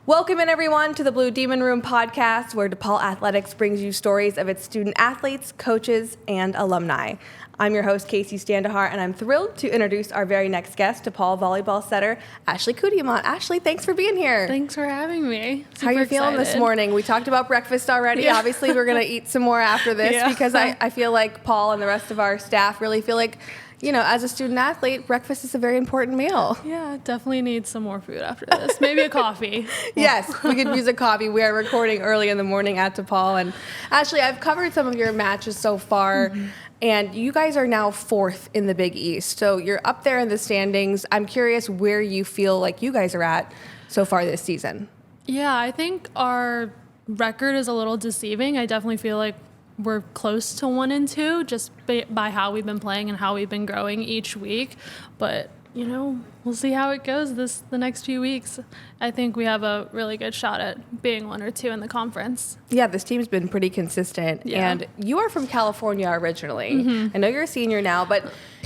Welcome in, everyone, to the Blue Demon Room podcast, where DePaul Athletics brings you stories of its student athletes, coaches, and alumni. I'm your host, Casey Standahar, and I'm thrilled to introduce our very next guest, DePaul volleyball setter, Ashley Cudiamat. Ashley, thanks for being here. Thanks for having me. How are you feeling this morning? We talked about breakfast already. Yeah. Obviously, we're going to eat some more after this because I feel like Paul and the rest of our staff really feel like, you know, as a student athlete, breakfast is a very important meal. Yeah, definitely need some more food after this. Maybe a coffee. Yes, we could use a coffee. We are recording early in the morning at DePaul. And Ashley, I've covered some of your matches so far, and you guys are now fourth in the Big East. So you're up there in the standings. I'm curious where you feel like you guys are at so far this season. Yeah, I think our record is a little deceiving. I definitely feel like we're close to 1 and 2 just by how we've been playing and how we've been growing each week. But, you know, we'll see how it goes the next few weeks. I think we have a really good shot at being 1 or 2 in the conference. Yeah, this team's been pretty consistent. Yeah. And you are from California originally. I know you're a senior now,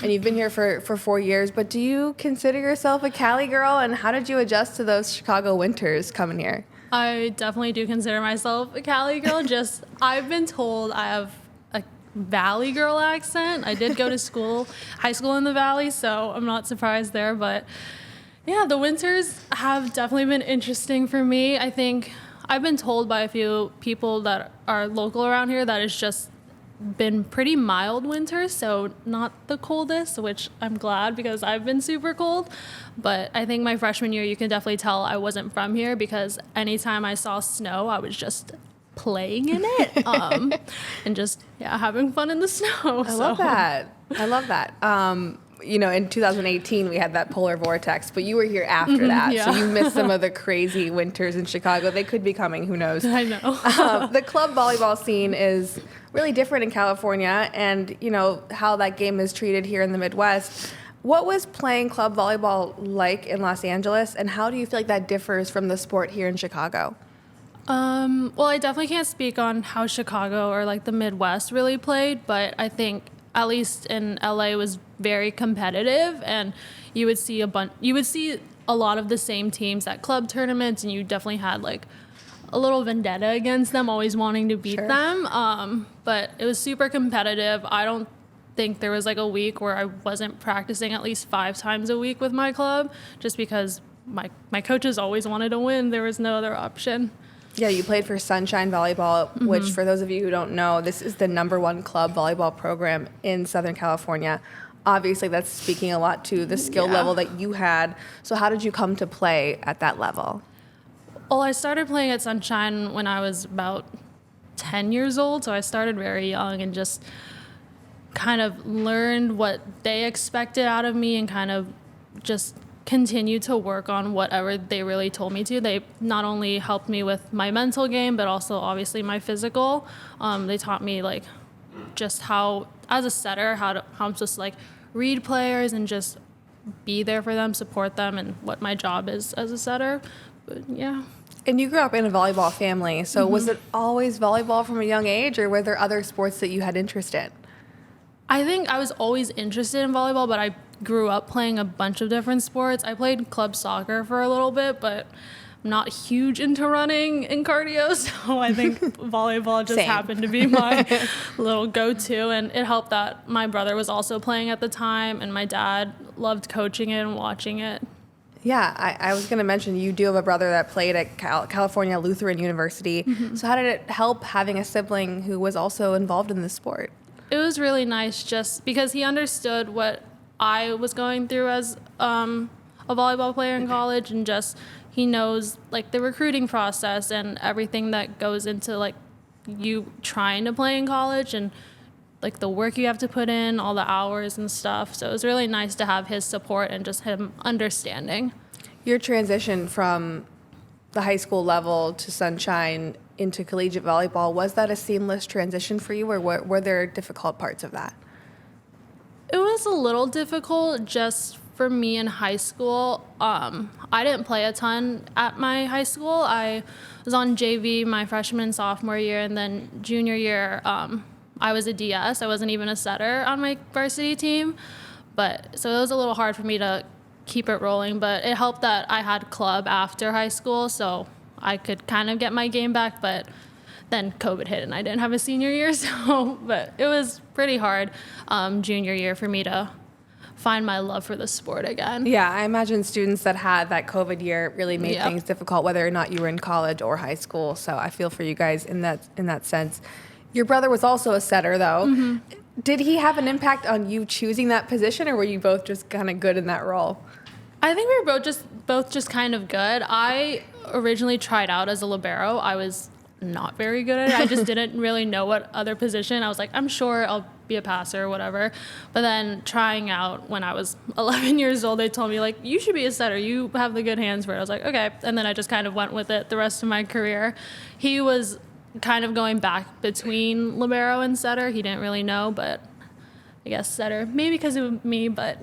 and you've been here for 4 years, but do you consider yourself a Cali girl? And how did you adjust to those Chicago winters coming here? I definitely do consider myself a Cali girl. I've been told I have a Valley girl accent. I did go to high school in the Valley, so I'm not surprised there. But yeah, the winters have definitely been interesting for me. I think I've been told by a few people that are local around here that it's just been pretty mild winters, so not the coldest, which I'm glad because I've been super cold. But I think my freshman year, you can definitely tell I wasn't from here because anytime I saw snow, I was just playing in it and just having fun in the snow. I love that. You know, in 2018, we had that polar vortex, but you were here after that. yeah. So you missed some of the crazy winters in Chicago. They could be coming, who knows? I know. The club volleyball scene is really different in California, and, you know, how that game is treated here in the Midwest. What was playing club volleyball like in Los Angeles, and how do you feel like that differs from the sport here in Chicago? Well, I definitely can't speak on how Chicago or like the Midwest really played, but I think at least in LA was very competitive, and you would see a lot of the same teams at club tournaments, and you definitely had like a little vendetta against them, always wanting to beat them. But it was super competitive. I don't think there was like a week where I wasn't practicing at least 5 times a week with my club, just because my coaches always wanted to win. There was no other option. Yeah, you played for Sunshine Volleyball, which, for those of you who don't know, this is the #1 club volleyball program in Southern California. Obviously, that's speaking a lot to the skill level that you had. So how did you come to play at that level? Well, I started playing at Sunshine when I was about 10 years old, so I started very young and just kind of learned what they expected out of me and kind of just continue to work on whatever they really told me to. They not only helped me with my mental game, but also obviously my physical. They taught me like just how, as a setter, how I'm supposed to like read players and just be there for them, support them, and what my job is as a setter. But yeah. And you grew up in a volleyball family, so was it always volleyball from a young age, or were there other sports that you had interest in? I think I was always interested in volleyball, but I grew up playing a bunch of different sports. I played club soccer for a little bit, but I'm not huge into running and cardio, so I think volleyball just happened to be my little go-to, and it helped that my brother was also playing at the time, and my dad loved coaching it and watching it. Yeah, I was going to mention you do have a brother that played at California Lutheran University. So how did it help having a sibling who was also involved in the sport? It was really nice just because he understood what I was going through as a volleyball player in college, and just he knows like the recruiting process and everything that goes into like you trying to play in college, and like the work you have to put in, all the hours and stuff. So it was really nice to have his support and just him understanding. Your transition from the high school level to Sunshine into collegiate volleyball, was that a seamless transition for you, or were there difficult parts of that? It was a little difficult just for me in high school. I didn't play a ton at my high school. I was on JV my freshman and sophomore year, and then junior year, I was a DS. I wasn't even a setter on my varsity team. So it was a little hard for me to keep it rolling, but it helped that I had club after high school, so I could kind of get my game back, but then COVID hit and I didn't have a senior year. So, but it was pretty hard junior year for me to find my love for the sport again. Yeah, I imagine students that had that COVID year really made things difficult, whether or not you were in college or high school. So I feel for you guys in that sense. Your brother was also a setter, though. Mm-hmm. Did he have an impact on you choosing that position, or were you both just kind of good in that role? I think we were both just kind of good. I originally tried out as a libero. I was not very good at it. I just didn't really know what other position. I was like, I'm sure I'll be a passer or whatever. But then trying out when I was 11 years old, they told me, like, you should be a setter. You have the good hands for it. I was like, okay. And then I just kind of went with it the rest of my career. He was kind of going back between libero and setter. He didn't really know, but I guess setter, maybe because of me, but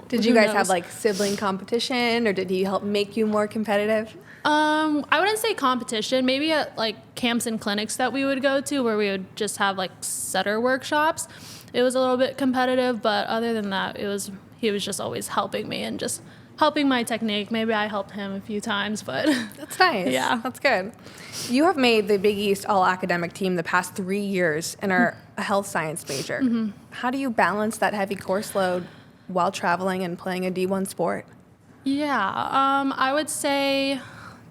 did you guys have like sibling competition, or did he help make you more competitive? I wouldn't say competition, maybe at like camps and clinics that we would go to where we would just have like setter workshops. It was a little bit competitive, but other than that, he was just always helping me and just helping my technique. Maybe I helped him a few times, but that's nice. Yeah, that's good. You have made the Big East all-academic team the past 3 years and are a health science major. Mm-hmm. How do you balance that heavy course load while traveling and playing a D1 sport? Yeah, I would say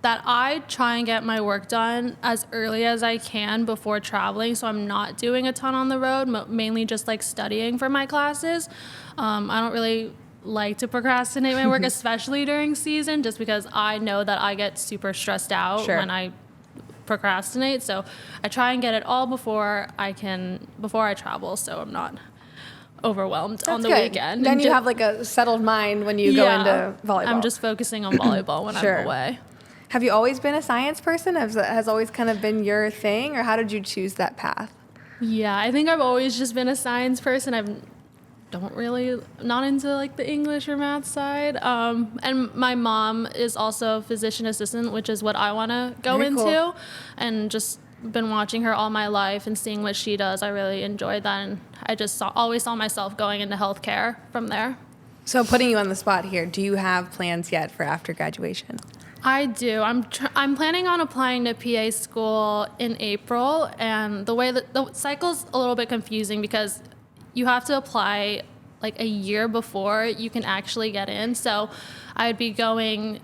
that I try and get my work done as early as I can before traveling, so I'm not doing a ton on the road, mainly just like studying for my classes. I don't really like to procrastinate my work, especially during season, just because I know that I get super stressed out when I procrastinate. So I try and get it all before I travel, so I'm not overwhelmed on the weekend. Then you have like a settled mind when you go into volleyball. I'm just focusing on volleyball when I'm away. Have you always been a science person? Has always kind of been your thing, or how did you choose that path? Yeah, I think I've always just been a science person. Not into like the English or math side. And my mom is also a physician assistant, which is what I want to go into. Cool. And just been watching her all my life and seeing what she does. I really enjoyed that. And I just always saw myself going into healthcare from there. So putting you on the spot here, do you have plans yet for after graduation? I do. I'm planning on applying to PA school in April. And the way that the cycle's a little bit confusing because you have to apply like a year before you can actually get in. So I would be going,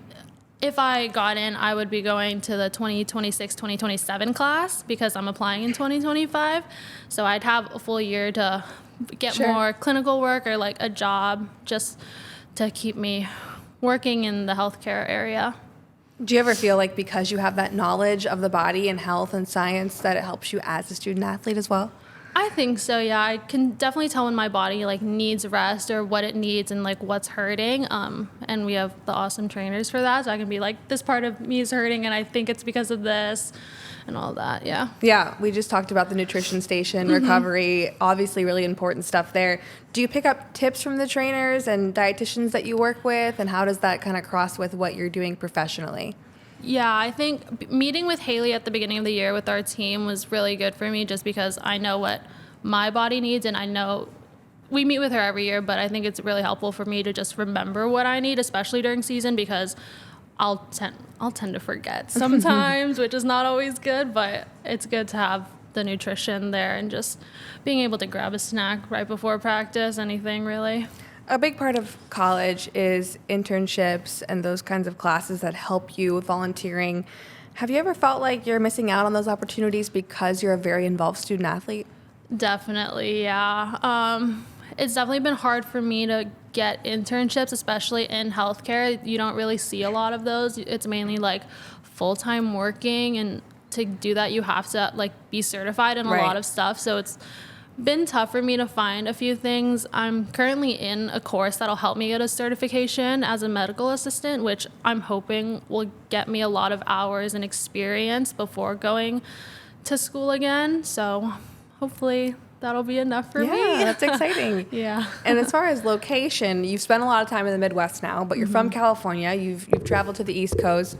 if I got in, I would be going to the 2026, 2027 class because I'm applying in 2025. So I'd have a full year to get more clinical work or like a job just to keep me working in the healthcare area. Do you ever feel like because you have that knowledge of the body and health and science that it helps you as a student athlete as well? I think so, yeah. I can definitely tell when my body like needs rest or what it needs and like what's hurting. And we have the awesome trainers for that. So I can be like, this part of me is hurting and I think it's because of this and all that, yeah. Yeah, we just talked about the nutrition station, recovery, obviously really important stuff there. Do you pick up tips from the trainers and dietitians that you work with? And how does that kind of cross with what you're doing professionally? Yeah, I think meeting with Haley at the beginning of the year with our team was really good for me just because I know what my body needs and I know we meet with her every year, but I think it's really helpful for me to just remember what I need, especially during season because I'll tend to forget sometimes, which is not always good, but it's good to have the nutrition there and just being able to grab a snack right before practice, anything really. A big part of college is internships and those kinds of classes that help you with volunteering. Have you ever felt like you're missing out on those opportunities because you're a very involved student athlete? Definitely, yeah. It's definitely been hard for me to get internships, especially in healthcare. You don't really see a lot of those. It's mainly like full-time working, and to do that you have to like be certified in a lot of stuff. So it's been tough for me to find a few things. I'm currently in a course that'll help me get a certification as a medical assistant, which I'm hoping will get me a lot of hours and experience before going to school again. So hopefully that'll be enough for me. Yeah, that's exciting. Yeah. And as far as location, you've spent a lot of time in the Midwest now, but you're from California. You've traveled to the East Coast.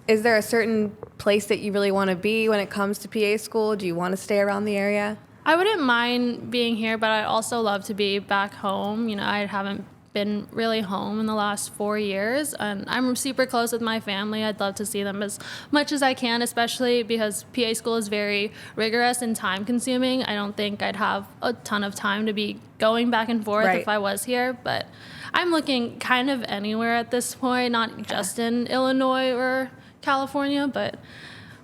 Is there a certain place that you really want to be when it comes to PA school? Do you want to stay around the area? I wouldn't mind being here, but I'd also love to be back home. You know, I haven't been really home in the last 4 years, and I'm super close with my family. I'd love to see them as much as I can, especially because PA school is very rigorous and time consuming. I don't think I'd have a ton of time to be going back and forth if I was here, but I'm looking kind of anywhere at this point, not just in Illinois or California, but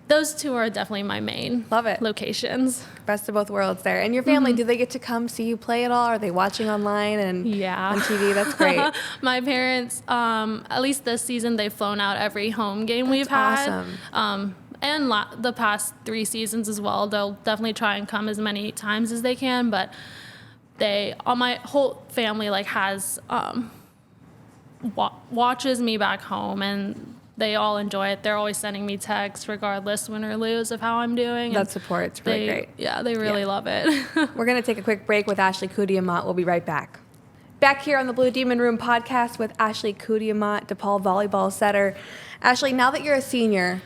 those two are definitely my main locations. Best of both worlds there. And your family, do they get to come see you play at all? Are they watching online and on TV? That's great. My parents, at least this season, they've flown out every home game we've had. Awesome. And the past 3 seasons as well. They'll definitely try and come as many times as they can, but my whole family has watches me back home, and they all enjoy it. They're always sending me texts regardless, win or lose, of how I'm doing. That support's really great. Yeah, they really love it. We're going to take a quick break with Ashley Cudiamat. We'll be right back. Back here on the Blue Demon Room podcast with Ashley Cudiamat, DePaul volleyball setter. Ashley, now that you're a senior,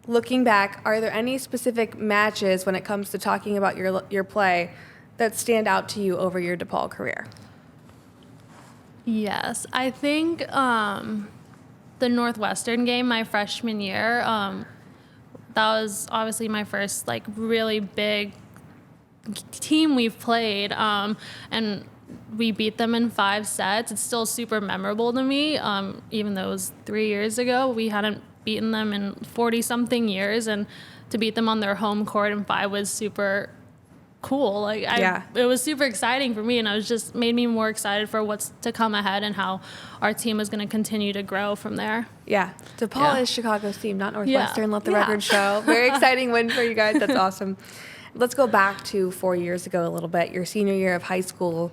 looking back, are there any specific matches when it comes to talking about your play that stand out to you over your DePaul career? Yes, I think the Northwestern game my freshman year, that was obviously my first really big team we've played, and we beat them in 5 sets. It's still super memorable to me, even though it was 3 years ago. We hadn't beaten them in 40-something years, and to beat them on their home court in 5 was super cool. It was super exciting for me, and it was just made me more excited for what's to come ahead and how our team is going to continue to grow from there. Yeah. DePaul is Chicago's team, not Northwestern. Let the record show. Very exciting win for you guys. That's awesome. Let's go back to 4 years ago a little bit, your senior year of high school,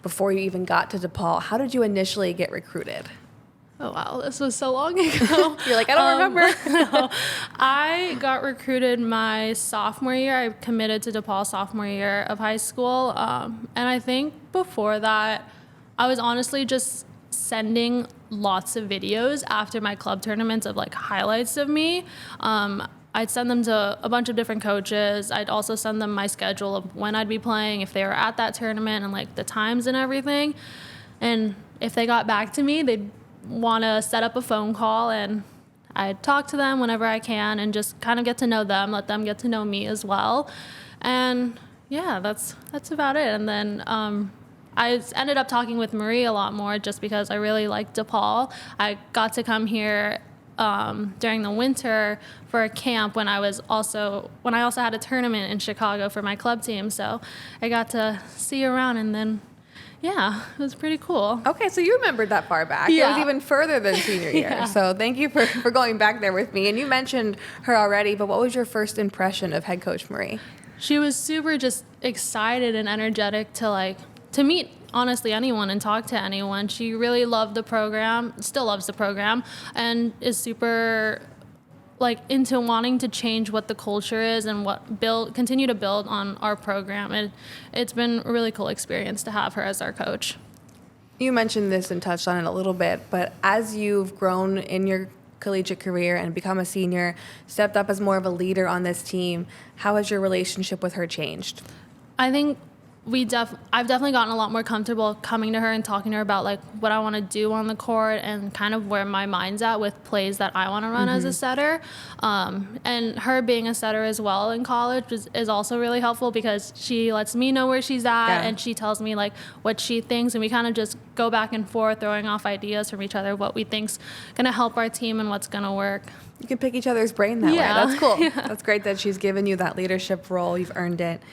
before you even got to DePaul. How did you initially get recruited? Oh, wow, this was so long ago. You're like, I don't remember. No. I got recruited my sophomore year. I committed to DePaul sophomore year of high school. And I think before that, I was honestly just sending lots of videos after my club tournaments of highlights of me. I'd send them to a bunch of different coaches. I'd also send them my schedule of when I'd be playing, if they were at that tournament, and the times and everything. And if they got back to me, they'd want to set up a phone call, and I'd talk to them whenever I can and just kind of get to know them, let them get to know me as well. And yeah, that's about it. And then I ended up talking with Marie a lot more just because I really liked DePaul. I got to come here during the winter for a camp when I also had a tournament in Chicago for my club team. So I got to see around, and then yeah, it was pretty cool. Okay, so you remembered that far back. Yeah. It was even further than senior year. Yeah. So thank you for going back there with me. And you mentioned her already, but what was your first impression of head coach Marie? She was super just excited and energetic to meet honestly anyone and talk to anyone. She really loved the program, still loves the program, and is super into wanting to change what the culture is and continue to build on our program. And it's been a really cool experience to have her as our coach. You mentioned this and touched on it a little bit, but as you've grown in your collegiate career and become a senior, stepped up as more of a leader on this team, how has your relationship with her changed? I think I've definitely gotten a lot more comfortable coming to her and talking to her about what I want to do on the court and kind of where my mind's at with plays that I want to run as a setter. And her being a setter as well in college is also really helpful because she lets me know where she's at and she tells me what she thinks, and we kind of just go back and forth throwing off ideas from each other, what we think's going to help our team and what's going to work. You can pick each other's brain that way. That's cool. That's great that she's given you that leadership role. You've earned it.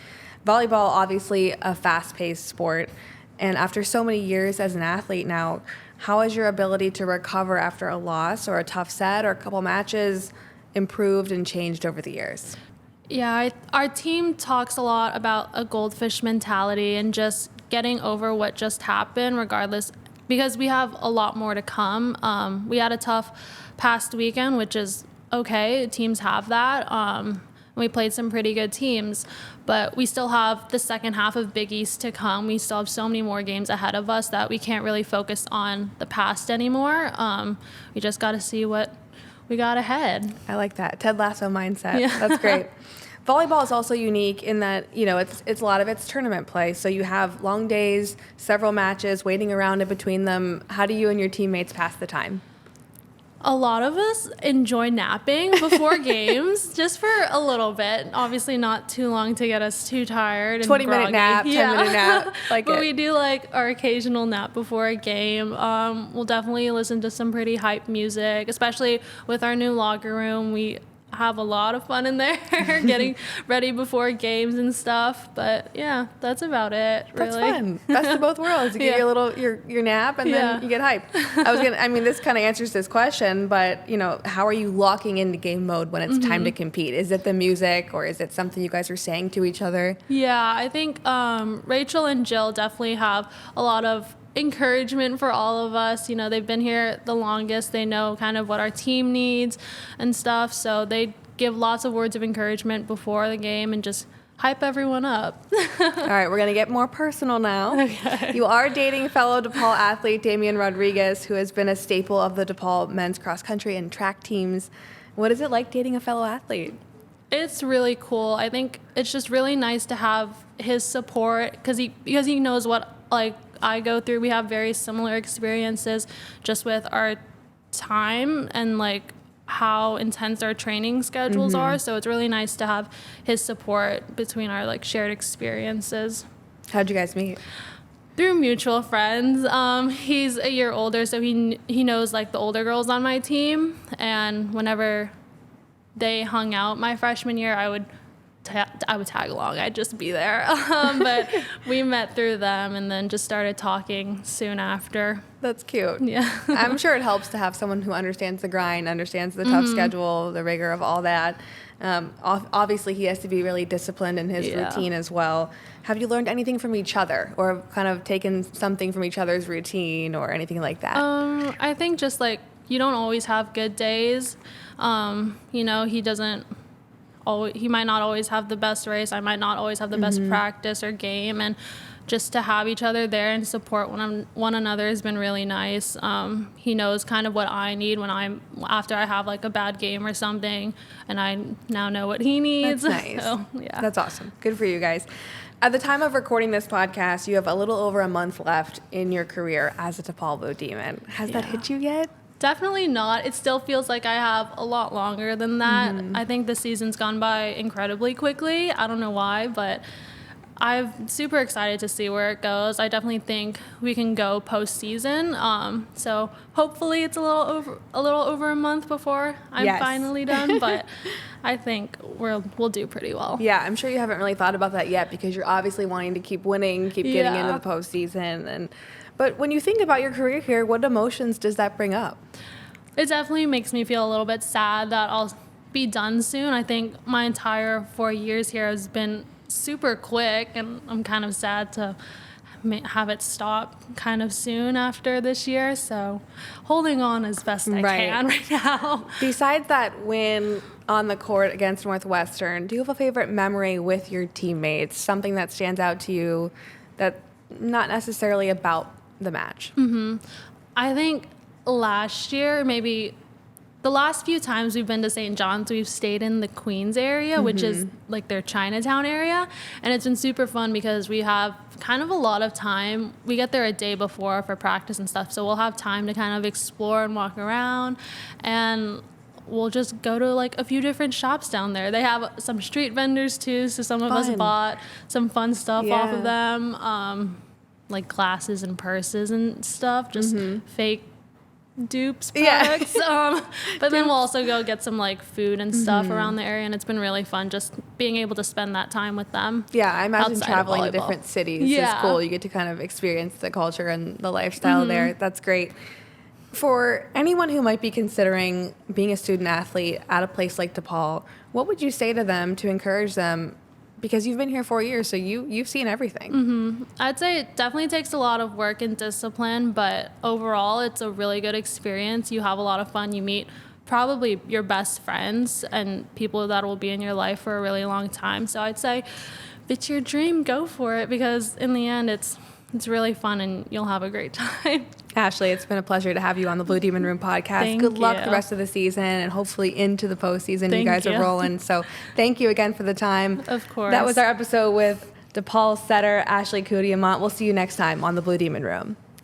Volleyball, obviously a fast-paced sport, and after so many years as an athlete now, how has your ability to recover after a loss or a tough set or a couple matches improved and changed over the years? Yeah, our team talks a lot about a goldfish mentality and just getting over what just happened regardless, because we have a lot more to come. We had a tough past weekend, which is okay. Teams have that. We played some pretty good teams, but we still have the second half of Big East to come. We still have so many more games ahead of us that we can't really focus on the past anymore. We just got to see what we got ahead. I like that. Ted Lasso mindset. Yeah. That's great. Volleyball is also unique in that, it's a lot of it's tournament play. So you have long days, several matches, waiting around in between them. How do you and your teammates pass the time? A lot of us enjoy napping before games, just for a little bit. Obviously not too long to get us too tired. 20-minute nap, 10-minute nap. But we do like our occasional nap before a game. We'll definitely listen to some pretty hype music, especially with our new locker room. We have a lot of fun in there getting ready before games and stuff. But yeah, that's about it, really. That's fun. Best of both worlds. You get your nap and then you get hype. This kind of answers this question, but how are you locking into game mode when it's time to compete? Is it the music or is it something you guys are saying to each other? Yeah, I think Rachel and Jill definitely have a lot of encouragement for all of us. They've been here the longest. They know kind of what our team needs and stuff. So they give lots of words of encouragement before the game and just hype everyone up. All right, we're going to get more personal now. Okay. You are dating fellow DePaul athlete Damian Rodriguez, who has been a staple of the DePaul men's cross country and track teams. What is it like dating a fellow athlete? It's really cool. I think it's just really nice to have his support because he knows what I go through. We have very similar experiences just with our time and how intense our training schedules are. So it's really nice to have his support between our shared experiences. How'd you guys meet? Through mutual friends. He's a year older, so he knows the older girls on my team. And whenever they hung out my freshman year, I would tag along. I'd just be there. But we met through them and then just started talking soon after. That's cute. Yeah. I'm sure it helps to have someone who understands the grind, understands the tough schedule, the rigor of all that. Obviously, he has to be really disciplined in his routine as well. Have you learned anything from each other or kind of taken something from each other's routine or anything like that? I think just you don't always have good days. He might not always have the best race. I might not always have the best practice or game. And just to have each other there and support one another has been really nice. He knows kind of what I need after I have a bad game or something. And I now know what he needs. That's nice. So, yeah. That's awesome. Good for you guys. At the time of recording this podcast, you have a little over a month left in your career as a DePaul Blue Demon. Has that hit you yet? Definitely not. It still feels like I have a lot longer than that. I think the season's gone by incredibly quickly. I don't know why, but I'm super excited to see where it goes. I definitely think we can go postseason. So hopefully it's a little over a month before I'm finally done. But I think we'll do pretty well. Yeah, I'm sure you haven't really thought about that yet because you're obviously wanting to keep winning, keep getting into the postseason. But when you think about your career here, what emotions does that bring up? It definitely makes me feel a little bit sad that I'll be done soon. I think my entire 4 years here has been super quick, and I'm kind of sad to have it stop kind of soon after this year. So holding on as best I can right now. Besides that win on the court against Northwestern, do you have a favorite memory with your teammates, something that stands out to you that's not necessarily about the match? I think last year, maybe the last few times we've been to St. John's, we've stayed in the Queens area, which is their Chinatown area. And it's been super fun because we have kind of a lot of time. We get there a day before for practice and stuff. So we'll have time to kind of explore and walk around. And we'll just go to a few different shops down there. They have some street vendors too. So some of us bought some fun stuff off of them. Glasses and purses and stuff, just fake dupes products. But then we'll also go get some food and stuff around the area, and it's been really fun just being able to spend that time with them. Yeah, I imagine traveling to different cities is cool. You get to kind of experience the culture and the lifestyle there. That's great. For anyone who might be considering being a student athlete at a place like DePaul, what would you say to them to encourage them? Because you've been here 4 years, so you've seen everything. I'd say it definitely takes a lot of work and discipline, but overall it's a really good experience. You have a lot of fun. You meet probably your best friends and people that will be in your life for a really long time. So I'd say if it's your dream, go for it, because in the end it's really fun and you'll have a great time. Ashley, it's been a pleasure to have you on the Blue Demon Room podcast. Thank Good luck you. the rest of the season and hopefully into the postseason. Thank you guys you. are rolling. So thank you again for the time. Of course. That was our episode with DePaul setter Ashley Cudiamat. We'll see you next time on the Blue Demon Room.